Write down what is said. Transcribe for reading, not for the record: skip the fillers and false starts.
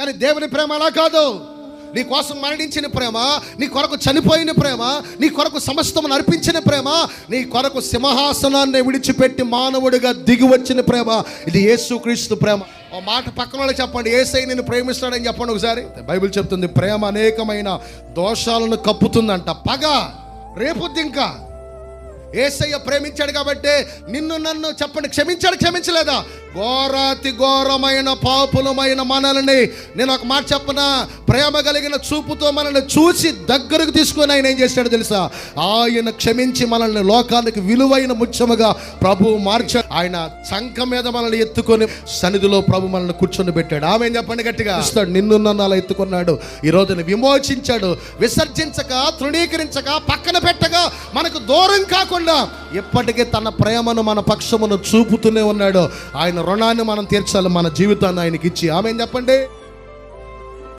కానీ దేవుని ప్రేమ అలా కాదు. నీ కోసం మరణించిన ప్రేమ, నీ కొరకు చనిపోయిన ప్రేమ, నీ కొరకు సమస్తమును అర్పించిన ప్రేమ, నీ కొరకు సింహాసనాన్ని విడిచిపెట్టి మానవుడిగా దిగి వచ్చిన ప్రేమ. ఇది యేసుక్రీస్తు ప్రేమ. ఆ మాట పక్కన వాళ్ళకి చెప్పండి, యేసయ్య నిన్ను ప్రేమిస్తాడని చెప్పండి ఒకసారి. బైబిల్ చెప్తుంది ప్రేమ అనేకమైన దోషాలను కప్పుతుందంట. పగ రేపుద్ది. ఇంకా యేసయ్య ప్రేమించాడు కాబట్టి నిన్ను నన్ను చెప్పండి క్షమించాడు, క్షమించలేదా? ఘోరాతి ఘోరమైన పాపులమైన మనల్ని, నేను ఒక మాట చెప్పనా, ప్రేమ కలిగిన చూపుతో మనల్ని చూసి దగ్గరకు తీసుకొని ఆయన ఏం చేశాడు తెలుసా? ఆయన క్షమించి మనల్ని లోకానికి విలువైన ముత్యముగా ప్రభు మార్చాడు. ఆయన చంక మీద మనల్ని ఎత్తుకొని సన్నిధిలో ప్రభు మనల్ని కూర్చొని పెట్టాడు. ఆమె చెప్పండి గట్టిగా. నిన్ను నన్ను అలా ఎత్తుకున్నాడు. ఈ రోజుని విమోచించాడు. విసర్జించక, తృణీకరించక, పక్కన పెట్టగా, మనకు దూరం కాకుండా ఎప్పటికీ తన ప్రేమను మన పక్షమును చూపుతూనే ఉన్నాడు. ఆయన రుణాన్ని మనం తీర్చాలి, మన జీవితాన్ని ఆయనకి ఇచ్చి. ఆమె చెప్పండి.